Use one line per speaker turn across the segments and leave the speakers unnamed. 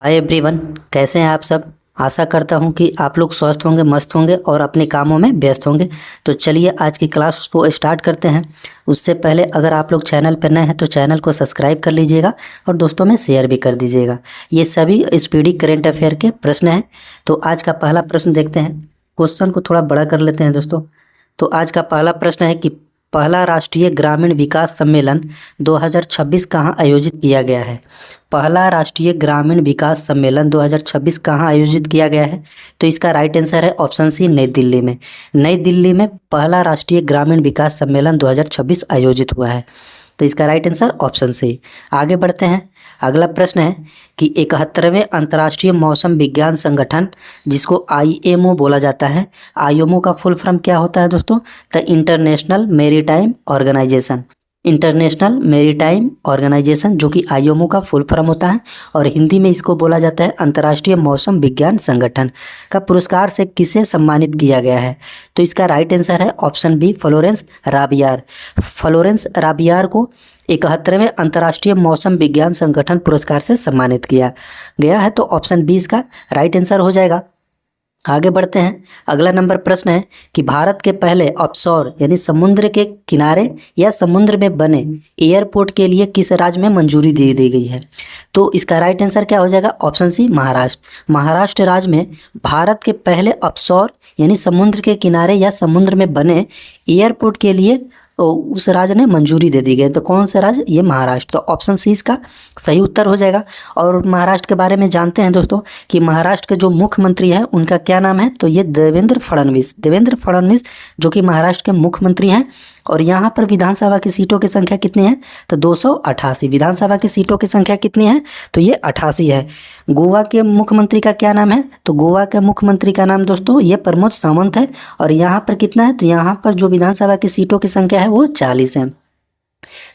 Hi everyone, कैसे हैं आप सब। आशा करता हूं कि आप लोग स्वस्थ होंगे, मस्त होंगे और अपने कामों में व्यस्त होंगे। तो चलिए आज की क्लास को स्टार्ट करते हैं। उससे पहले अगर आप लोग चैनल पर नए हैं तो चैनल को सब्सक्राइब कर लीजिएगा और दोस्तों में शेयर भी कर दीजिएगा। ये सभी स्पीडी करंट अफेयर के प्रश्न हैं। तो आज का पहला प्रश्न देखते हैं। क्वेश्चन को थोड़ा बड़ा कर लेते हैं दोस्तों। तो आज का पहला प्रश्न है कि पहला राष्ट्रीय ग्रामीण विकास सम्मेलन 2026 कहाँ आयोजित किया गया है। पहला राष्ट्रीय ग्रामीण विकास सम्मेलन 2026 कहाँ आयोजित किया गया है। तो इसका राइट आंसर है ऑप्शन सी, नई दिल्ली में। नई दिल्ली में पहला राष्ट्रीय ग्रामीण विकास सम्मेलन 2026 आयोजित हुआ है। तो इसका राइट आंसर ऑप्शन सी। आगे बढ़ते हैं। अगला प्रश्न है कि 71वें अंतर्राष्ट्रीय मौसम विज्ञान संगठन, जिसको आईएमओ बोला जाता है, आईएमओ का फुल फॉर्म क्या होता है दोस्तों। The international maritime organisation. International maritime organisation जो कि आईएमओ का फुल फॉर्म होता है और हिंदी में इसको बोला जाता है अंतर्राष्ट्रीय मौसम विज्ञान संगठन का पुरस्कार से किसे सम्मानित किया गया है। तो इसका राइट आंसर है ऑप्शन बी, फ्लोरेंस राबियार। फ्लोरेंस राबियार को 71वें अंतर्राष्ट्रीय मौसम विज्ञान संगठन पुरस्कार से सम्मानित किया गया है। तो ऑप्शन बी इसका राइट आंसर हो जाएगा। आगे बढ़ते हैं। अगला नंबर प्रश्न है कि भारत के पहले ऑफशोर यानी समुद्र के किनारे या समुद्र में बने एयरपोर्ट के लिए किस राज्य में मंजूरी दे दी गई है। तो इसका राइट आंसर क्या हो जाएगा, ऑप्शन सी, महाराष्ट्र। महाराष्ट्र राज्य में भारत के पहले ऑफशोर यानी समुद्र के किनारे या समुद्र में बने एयरपोर्ट के लिए उस राज्य ने मंजूरी दे दी गई। तो कौन सा राज्य, ये महाराष्ट्र। तो ऑप्शन सी इसका सही उत्तर हो जाएगा। और महाराष्ट्र के बारे में जानते हैं दोस्तों कि महाराष्ट्र के जो मुख्यमंत्री हैं उनका क्या नाम है। तो ये देवेंद्र फडणवीस। देवेंद्र फडणवीस जो कि महाराष्ट्र के मुख्यमंत्री हैं। और यहाँ पर विधानसभा की सीटों की संख्या कितनी है, तो 288। विधानसभा की सीटों की संख्या कितनी है, तो ये 88 है। गोवा के मुख्यमंत्री का क्या नाम है, तो गोवा के मुख्यमंत्री का नाम दोस्तों ये प्रमोद सावंत है। और यहाँ पर कितना है, तो यहाँ पर जो विधानसभा की सीटों की संख्या है वो 40 है।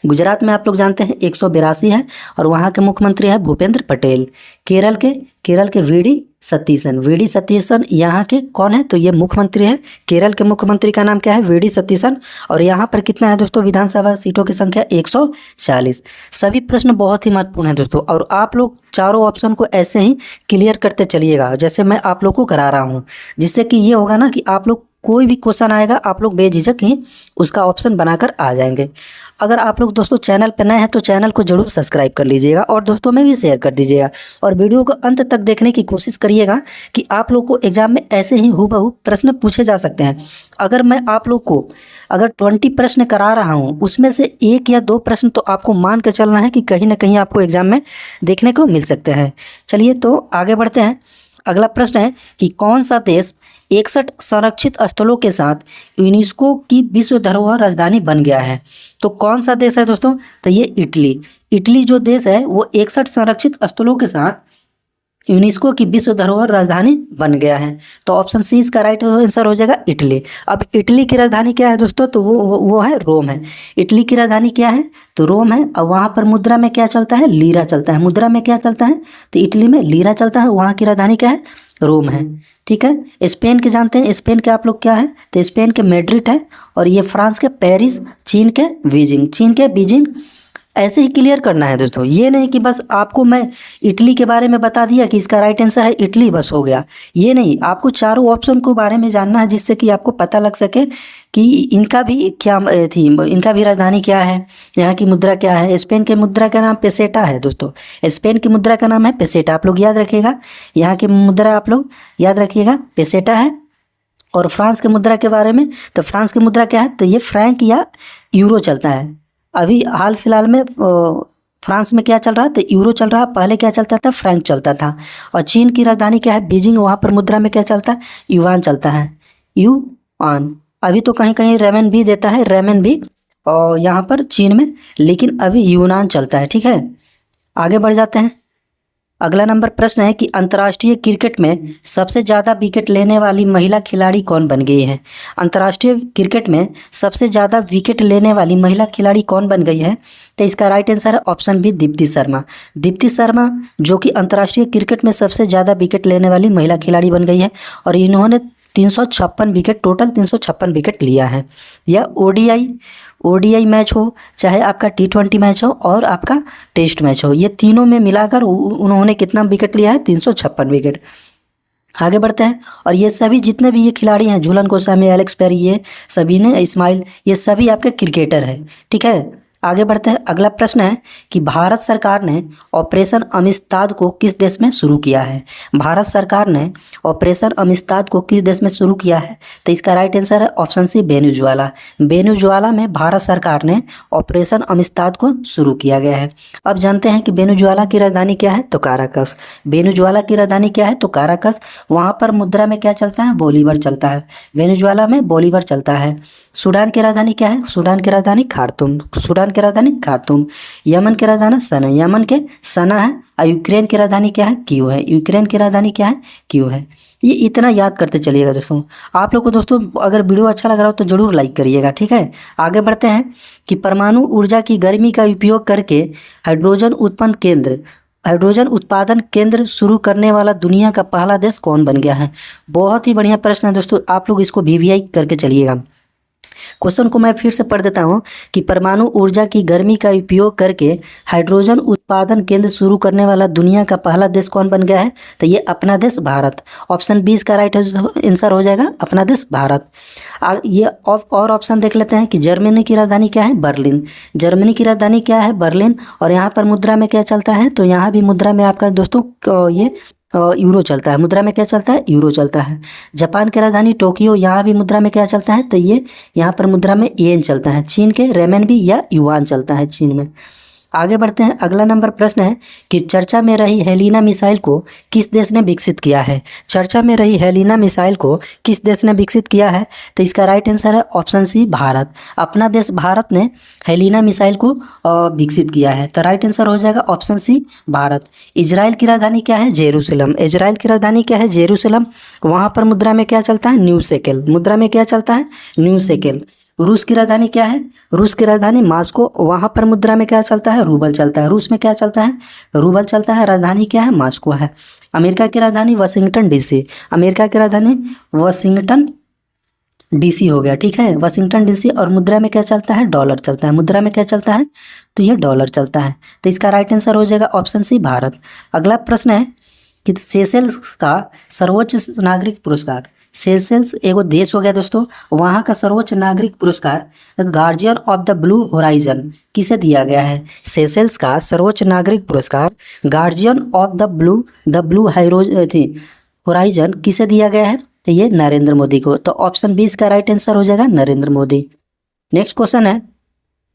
गुजरात में आप लोग जानते हैं 182 है और वहाँ के मुख्यमंत्री है भूपेंद्र पटेल। केरल के वीडी सतीशन। वीडी सतीशन यहाँ के कौन है, तो ये मुख्यमंत्री है। केरल के मुख्यमंत्री का नाम क्या है, वीडी सतीशन। और यहाँ पर कितना है दोस्तों, विधानसभा सीटों की संख्या 140। सभी प्रश्न बहुत ही महत्वपूर्ण है दोस्तों। और आप लोग चारों ऑप्शन को ऐसे ही क्लियर करते चलिएगा जैसे मैं आप लोग को करा रहा हूँ, जिससे कि ये होगा ना कि आप लोग कोई भी क्वेश्चन आएगा आप लोग बेझिझक ही उसका ऑप्शन बनाकर आ जाएंगे। अगर आप लोग दोस्तों चैनल पर नए हैं तो चैनल को जरूर सब्सक्राइब कर लीजिएगा और दोस्तों में भी शेयर कर दीजिएगा। और वीडियो को अंत तक देखने की कोशिश करिएगा कि आप लोग को एग्जाम में ऐसे ही हूबहू प्रश्न पूछे जा सकते हैं। अगर मैं आप लोग को अगर 20 प्रश्न करा रहा हूँ उसमें से 1 या 2 प्रश्न तो आपको मान के चलना है कि कहीं ना कहीं आपको एग्जाम में देखने को मिल सकते हैं। चलिए तो आगे बढ़ते हैं। अगला प्रश्न है कि कौन सा देश 61 संरक्षित स्थलों के साथ यूनेस्को की विश्व धरोहर राजधानी बन गया है। तो कौन सा देश है दोस्तों, तो ये इटली। इटली जो देश है वो 61 संरक्षित स्थलों के साथ यूनेस्को की विश्व धरोहर राजधानी बन गया है। तो ऑप्शन सी इसका राइट आंसर हो जाएगा, इटली। अब इटली की राजधानी क्या है दोस्तों, तो वो है रोम है। इटली की राजधानी क्या है, तो रोम है। और वहाँ पर मुद्रा में क्या चलता है, लीरा चलता है। मुद्रा में क्या चलता है, तो इटली में लीरा चलता है। वहाँ की राजधानी क्या है, रोम है। ठीक है। स्पेन के जानते हैं, स्पेन के आप लोग क्या है, तो स्पेन के मैड्रिड है। और ये फ्रांस के पेरिस, चीन के बीजिंग। ऐसे ही क्लियर करना है दोस्तों। ये नहीं कि बस आपको मैं इटली के बारे में बता दिया कि इसका राइट आंसर है इटली, बस हो गया। ये नहीं, आपको चारों ऑप्शन के बारे में जानना है जिससे कि आपको पता लग सके कि इनका भी क्या थी, इनका भी राजधानी क्या है, यहाँ की मुद्रा क्या है। स्पेन के मुद्रा का नाम पेसेटा है दोस्तों। स्पेन की मुद्रा का नाम है पेसेटा, आप लोग याद रखिएगा। यहाँ की मुद्रा आप लोग याद रखिएगा, पेसेटा है। और फ्रांस के मुद्रा के बारे में, तो फ्रांस की मुद्रा क्या है, तो ये फ्रैंक या यूरो चलता है। अभी हाल फिलहाल में फ्रांस में क्या चल रहा है, तो यूरो चल रहा है। पहले क्या चलता था, फ्रैंक चलता था। और चीन की राजधानी क्या है, बीजिंग। वहाँ पर मुद्रा में क्या चलता है, युआन चलता है, युआन। अभी तो कहीं कहीं रेमन भी देता है, रेमन भी, और यहाँ पर चीन में, लेकिन अभी यूनान चलता है। ठीक है, आगे बढ़ जाते हैं। अगला नंबर प्रश्न है कि अंतर्राष्ट्रीय क्रिकेट में सबसे ज़्यादा विकेट लेने वाली महिला खिलाड़ी कौन बन गई है। अंतर्राष्ट्रीय क्रिकेट में सबसे ज़्यादा विकेट लेने वाली महिला खिलाड़ी कौन बन गई है। तो इसका राइट आंसर है ऑप्शन बी, दीप्ति शर्मा। दीप्ति शर्मा जो कि अंतर्राष्ट्रीय क्रिकेट में सबसे ज़्यादा विकेट लेने वाली महिला खिलाड़ी बन गई है। और इन्होंने 356 विकेट, टोटल 356 विकेट लिया है। या ओडीआई मैच हो, चाहे आपका T20 मैच हो और आपका टेस्ट मैच हो, ये तीनों में मिलाकर उन्होंने कितना विकेट लिया है? 356 विकेट। आगे बढ़ते हैं। और ये सभी जितने भी ये खिलाड़ी हैं, झूलन गोस्वामी, एलेक्स पेरी, ये सभी ने, इस्माइल, ये सभी आपके क्रिकेटर हैं। ठीक है, आगे बढ़ते हैं। अगला प्रश्न है कि भारत सरकार ने ऑपरेशन अमिस्ताद को किस देश में शुरू किया है? भारत सरकार ने ऑपरेशन अमिस्ताद को किस देश में शुरू किया है? तो इसका राइट आंसर है ऑप्शन सी, वेनेजुएला। वेनेजुएला में भारत सरकार ने ऑपरेशन अमिस्ताद को शुरू किया गया है। अब जानते हैं कि वेनेजुएला की राजधानी क्या है? तो काराकस। वेनेजुएला की राजधानी क्या है? तो काराकस। वहाँ पर मुद्रा में क्या चलता है? बोलीवर चलता है। वेनेजुएला में बोलीवर चलता है। सूडान की राजधानी क्या है? सूडान की राजधानी खार्तूम। सूडान की राजधानी खार्तूम। यमन की राजधानी सना, यमन के सना है। और यूक्रेन की राजधानी क्या है? कीव है। यूक्रेन की राजधानी क्या है? कीव है। ये इतना याद करते चलिएगा दोस्तों। आप लोग को दोस्तों अगर वीडियो अच्छा लग रहा हो तो जरूर लाइक करिएगा। ठीक है, आगे बढ़ते हैं कि परमाणु ऊर्जा की गर्मी का उपयोग करके हाइड्रोजन उत्पादन केंद्र शुरू करने वाला दुनिया का पहला देश कौन बन गया है? बहुत ही बढ़िया प्रश्न है दोस्तों, आप लोग इसको वीवीआई करके चलिएगा। क्वेश्चन को मैं फिर से पढ़ देता हूँ कि परमाणु ऊर्जा की गर्मी का उपयोग करके हाइड्रोजन उत्पादन केंद्र शुरू करने वाला दुनिया का पहला देश कौन बन गया है? तो ये अपना देश भारत। ऑप्शन बी इसका राइट आंसर हो जाएगा, अपना देश भारत। ये और ऑप्शन देख लेते हैं कि जर्मनी की राजधानी क्या है? बर्लिन। जर्मनी की राजधानी क्या है? बर्लिन। और यहाँ पर मुद्रा में क्या चलता है? तो यहाँ भी मुद्रा में आपका दोस्तों ये यूरो चलता है। मुद्रा में क्या चलता है? यूरो चलता है। जापान की राजधानी टोक्यो, यहाँ भी मुद्रा में क्या चलता है? तो ये यहाँ पर मुद्रा में येन चलता है। चीन के रेमनबी या युआन चलता है चीन में। आगे बढ़ते हैं। अगला नंबर प्रश्न है कि चर्चा में रही हेलिना मिसाइल को किस देश ने विकसित किया है? चर्चा में रही हेलिना मिसाइल को किस देश ने विकसित किया है? तो इसका राइट आंसर है ऑप्शन सी, भारत। अपना देश भारत ने हेलिना मिसाइल को विकसित किया है। तो राइट आंसर हो जाएगा ऑप्शन सी, भारत। इजराइल की राजधानी क्या है? जेरूसलम। इजराइल की राजधानी क्या है? जेरूसलम। वहाँ पर मुद्रा में क्या चलता है? New shekel. मुद्रा में क्या चलता है? New shekel. रूस की राजधानी क्या है? रूस की राजधानी मॉस्को। वहाँ पर मुद्रा में क्या चलता है? रूबल चलता है। रूस में क्या चलता है? रूबल चलता है। राजधानी क्या है? मॉस्को है। अमेरिका की राजधानी वाशिंगटन डीसी। अमेरिका की राजधानी वाशिंगटन डीसी हो गया। ठीक है, वाशिंगटन डीसी। और मुद्रा में क्या चलता है? डॉलर चलता है। मुद्रा में क्या चलता है? तो ये डॉलर चलता है। तो इसका राइट आंसर हो जाएगा ऑप्शन सी, भारत। अगला प्रश्न है कि सेशेल्स का सर्वोच्च नागरिक पुरस्कार, सेशेल्स एगो देश हो गया दोस्तों, वहाँ का सर्वोच्च नागरिक पुरस्कार guardian of the blue horizon किसे दिया गया है? सेशेल्स का सर्वोच्च नागरिक पुरस्कार guardian of the blue horizon किसे दिया गया है? तो ये नरेंद्र मोदी को। तो ऑप्शन बी इसका राइट आंसर हो जाएगा, नरेंद्र मोदी। नेक्स्ट क्वेश्चन है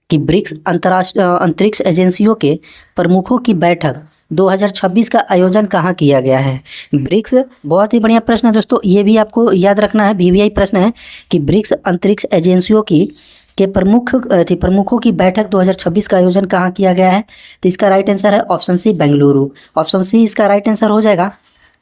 कि ब्रिक्स अंतरिक्ष एजेंसियों के प्रमुखों की बैठक 2026 का आयोजन कहाँ किया गया है? ब्रिक्स, बहुत ही बढ़िया प्रश्न है दोस्तों, ये भी आपको याद रखना है, वीवीआई प्रश्न है कि ब्रिक्स अंतरिक्ष एजेंसियों के प्रमुखों की बैठक 2026 का आयोजन कहाँ किया गया है? तो इसका राइट आंसर है option C, Bengaluru. Option C इसका राइट आंसर हो जाएगा।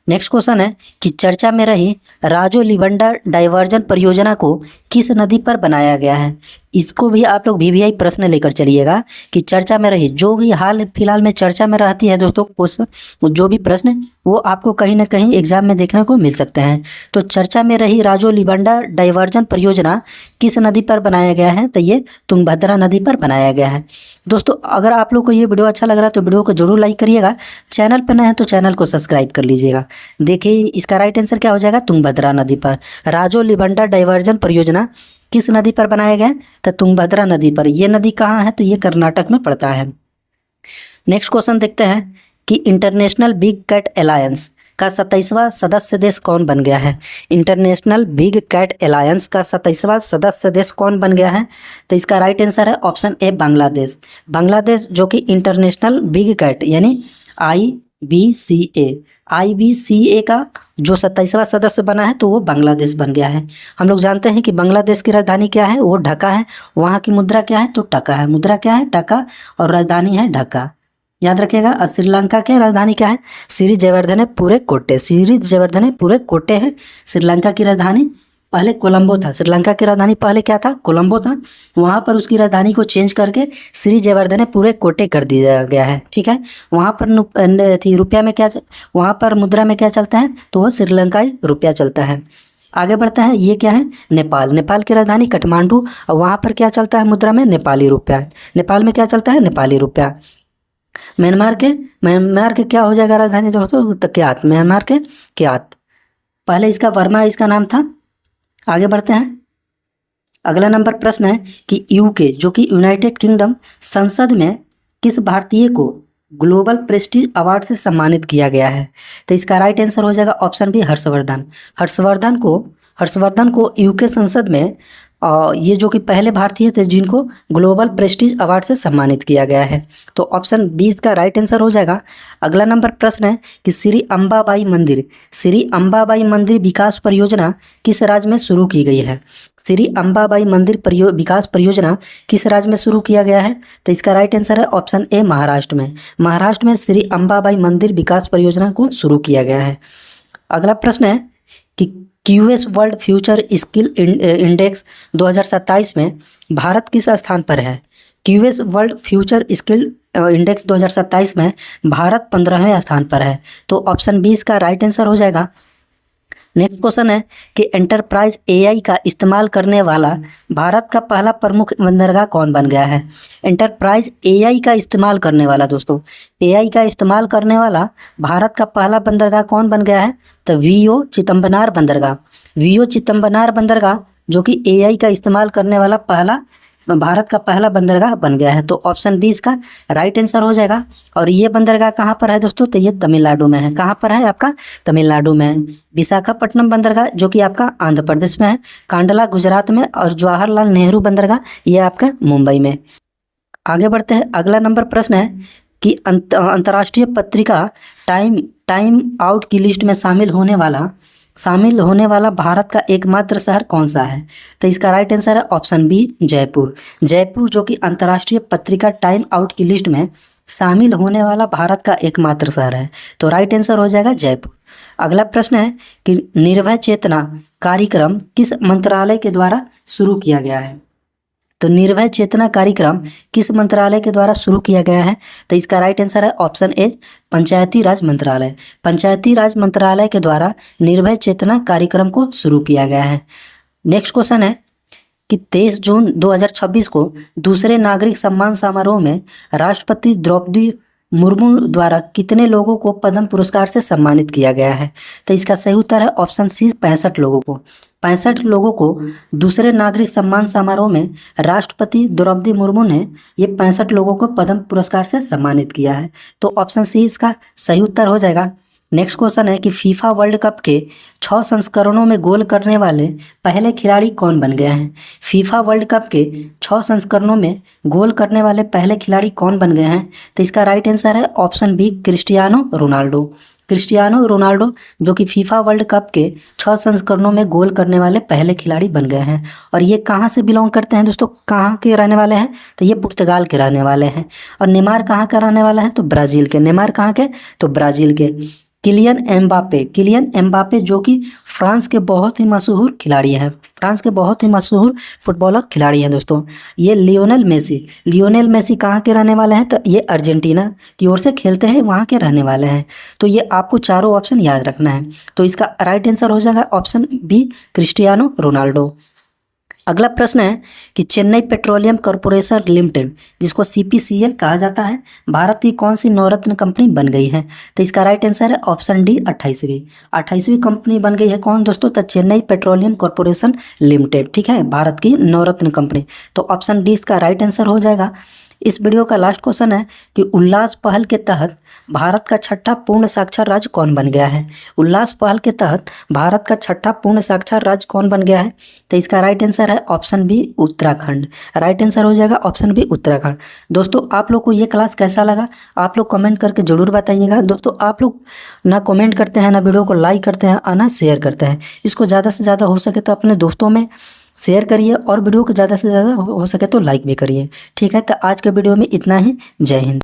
नेक्स्ट क्वेश्चन है कि चर्चा में रही राजो लिबंडा डाइवर्जन परियोजना को किस नदी पर बनाया गया है? इसको भी आप लोग वीवीआई प्रश्न लेकर चलिएगा कि चर्चा में रही, जो भी हाल फिलहाल में चर्चा में रहती है दोस्तों क्वेश्चन, जो भी प्रश्न वो आपको कहीं ना कहीं एग्जाम में देखने को मिल सकते हैं। तो चर्चा में रही राजो लिबंडा डाइवर्जन परियोजना किस नदी पर बनाया गया है? तो ये तुंगभद्रा नदी पर बनाया गया है। दोस्तों अगर आप लोग को ये वीडियो अच्छा लग रहा है तो वीडियो को जरूर लाइक करिएगा। चैनल पर नए हैं तो चैनल को सब्सक्राइब कर लीजिएगा। देखिए इसका राइट आंसर क्या हो जाएगा? तुंगभद्रा नदी पर। राजो लिबंडा डाइवर्जन परियोजना किस नदी पर बनाया गया? तो तुंगभद्रा नदी पर। ये नदी कहाँ है? तो ये कर्नाटक में पड़ता है। नेक्स्ट क्वेश्चन देखते हैं कि इंटरनेशनल बिग कैट अलायंस का 27वां सदस्य देश कौन बन गया है? इंटरनेशनल बिग कैट अलायंस का 27वां सदस्य देश कौन बन गया है? तो इसका राइट आंसर है ऑप्शन ए, बांग्लादेश। बांग्लादेश जो कि इंटरनेशनल बिग कैट यानी IBCA का जो 27वां सदस्य बना है तो वो बांग्लादेश बन गया है। हम लोग जानते हैं कि बांग्लादेश की राजधानी क्या है? वो ढाका है। वहाँ की मुद्रा क्या है? तो टका है। मुद्रा क्या है? टका। और राजधानी है ढाका, याद रखिएगा। और श्रीलंका की राजधानी क्या है? श्री जयवर्धने पूरे कोटे है। श्रीलंका की राजधानी पहले कोलंबो था। श्रीलंका की राजधानी पहले क्या था? कोलंबो था। वहाँ पर उसकी राजधानी को चेंज करके श्री जयवर्धने पूरे कोटे कर दिया गया है। ठीक है, वहाँ पर रुपया में क्या, वहाँ पर मुद्रा में क्या चलता है? तो वह श्रीलंकाई रुपया चलता है। आगे बढ़ते हैं, ये क्या है, नेपाल। नेपाल की राजधानी काठमांडू, और वहाँ पर क्या चलता है मुद्रा में, नेपाली रुपया। नेपाल में क्या चलता है, नेपाली रुपया। म्यांमार के क्या हो जाएगा राजधानी जो तो क्यात, म्यांमार के क्यात। पहले इसका वर्मा इसका नाम था। आगे बढ़ते हैं, अगला नंबर प्रश्न है कि यूके जो कि यूनाइटेड किंगडम संसद में किस भारतीय को ग्लोबल प्रेस्टीज अवार्ड से सम्मानित किया गया है। तो इसका राइट आंसर हो जाएगा ऑप्शन बी, हर्षवर्धन। हर्षवर्धन को यूके संसद में ये जो कि पहले भारतीय थे जिनको ग्लोबल प्रेस्टीज अवार्ड से सम्मानित किया गया है। तो ऑप्शन बी इसका राइट आंसर हो जाएगा। अगला नंबर प्रश्न है कि श्री अंबाबाई मंदिर विकास परियोजना किस राज्य में शुरू की गई है। श्री अंबाबाई मंदिर विकास परियोजना किस राज्य में शुरू किया गया है। तो इसका राइट आंसर है ऑप्शन ए, महाराष्ट्र में। महाराष्ट्र में श्री अंबाबाई मंदिर विकास परियोजना को शुरू किया गया है। अगला प्रश्न है कि QS world future skill index 2027 में भारत किस स्थान पर है। QS world future skill index 2027 में भारत 15वें स्थान पर है। तो ऑप्शन बी इसका राइट आंसर हो जाएगा। नेक्स्ट क्वेश्चन है कि एंटरप्राइज एआई का इस्तेमाल करने वाला भारत का पहला प्रमुख बंदरगाह कौन बन गया है। एंटरप्राइज एआई का इस्तेमाल करने वाला, दोस्तों एआई का इस्तेमाल करने वाला भारत का पहला बंदरगाह कौन बन गया है। तो वीओ चिदम्बरनार बंदरगाह जो कि एआई का इस्तेमाल करने वाला भारत का पहला बंदरगाह बन गया है। तो ऑप्शन बी इसका राइट आंसर हो जाएगा। और ये बंदरगाह कहाँ पर है दोस्तों, तो ये तमिलनाडु में है। कहाँ पर है आपका, तमिलनाडु में। विशाखापट्टनम बंदरगाह जो कि आपका आंध्र प्रदेश में है, कांडला गुजरात में, और जवाहरलाल नेहरू बंदरगाह ये आपका मुंबई में। आगे बढ़ते हैं, अगला नंबर प्रश्न है कि अंतर्राष्ट्रीय पत्रिका टाइम आउट की लिस्ट में शामिल होने वाला भारत का एकमात्र शहर कौन सा है। तो इसका राइट आंसर है ऑप्शन बी, जयपुर जो कि अंतर्राष्ट्रीय पत्रिका टाइम आउट की लिस्ट में शामिल होने वाला भारत का एकमात्र शहर है। तो राइट आंसर हो जाएगा जयपुर। अगला प्रश्न है कि निर्भय चेतना कार्यक्रम किस मंत्रालय के द्वारा शुरू किया गया है। तो निर्भय चेतना कार्यक्रम किस मंत्रालय के द्वारा शुरू किया गया है। तो इसका राइट आंसर है ऑप्शन ए, पंचायती राज मंत्रालय के द्वारा निर्भय चेतना कार्यक्रम को शुरू किया गया है। नेक्स्ट क्वेश्चन है कि 23 जून 2026 को दूसरे नागरिक सम्मान समारोह में राष्ट्रपति द्रौपदी मुर्मू द्वारा कितने लोगों को पद्म पुरस्कार से सम्मानित किया गया है। तो इसका सही उत्तर है ऑप्शन सी, 65 लोगों को दूसरे नागरिक सम्मान समारोह में राष्ट्रपति द्रौपदी मुर्मू ने ये 65 लोगों को पद्म पुरस्कार से सम्मानित किया है। तो ऑप्शन सी इसका सही उत्तर हो जाएगा। नेक्स्ट क्वेश्चन है कि फीफा वर्ल्ड कप के 6 संस्करणों में गोल करने वाले पहले खिलाड़ी कौन बन गए हैं। फीफा वर्ल्ड कप के 6 संस्करणों में गोल करने वाले पहले खिलाड़ी कौन बन गए हैं। तो इसका राइट आंसर है ऑप्शन बी, क्रिस्टियानो रोनाल्डो जो कि फीफा वर्ल्ड कप के 6 संस्करणों में गोल करने वाले पहले खिलाड़ी बन गए हैं। और ये कहाँ से बिलोंग करते हैं दोस्तों, कहाँ के रहने वाले हैं। तो ये पुर्तगाल के रहने वाले हैं। और नेमार कहाँ का रहने वाला है, तो ब्राज़ील के। नेमार कहाँ के, तो ब्राज़ील के। किलियन एम्बापे जो कि फ्रांस के बहुत ही मशहूर खिलाड़ी हैं, फ्रांस के बहुत ही मशहूर फुटबॉलर खिलाड़ी हैं दोस्तों। ये लियोनेल मेसी कहाँ के रहने वाले हैं, तो ये अर्जेंटीना की ओर से खेलते हैं, वहाँ के रहने वाले हैं। तो ये आपको चारों ऑप्शन याद रखना है। तो इसका राइट आंसर हो जाएगा ऑप्शन बी, क्रिस्टियानो रोनाल्डो। अगला प्रश्न है कि चेन्नई पेट्रोलियम कॉर्पोरेशन लिमिटेड जिसको CPCL कहा जाता है, भारत की कौन सी नवरत्न कंपनी बन गई है। तो इसका राइट आंसर है ऑप्शन डी, 28वीं कंपनी बन गई है। कौन दोस्तों, तो चेन्नई पेट्रोलियम कॉर्पोरेशन लिमिटेड, ठीक है, भारत की नवरत्न कंपनी। तो ऑप्शन डी इसका राइट आंसर हो जाएगा। इस वीडियो का लास्ट क्वेश्चन है कि उल्लास पहल के तहत भारत का 6ठा पूर्ण साक्षर राज्य कौन बन गया है। उल्लास पहल के तहत भारत का 6ठा पूर्ण साक्षर राज्य कौन बन गया है। तो इसका राइट आंसर है option B, Uttarakhand. Right answer हो जाएगा ऑप्शन बी, उत्तराखंड। दोस्तों आप लोग को ये क्लास कैसा लगा, आप लोग कमेंट करके ज़रूर बताइएगा। दोस्तों आप लोग ना कमेंट करते हैं, ना वीडियो को लाइक करते हैं, और ना शेयर करते हैं। इसको ज़्यादा से ज़्यादा हो सके तो अपने दोस्तों में शेयर करिए, और वीडियो को ज़्यादा से ज़्यादा हो सके तो लाइक भी करिए। ठीक है, तो आज के वीडियो में इतना ही। जय हिंद।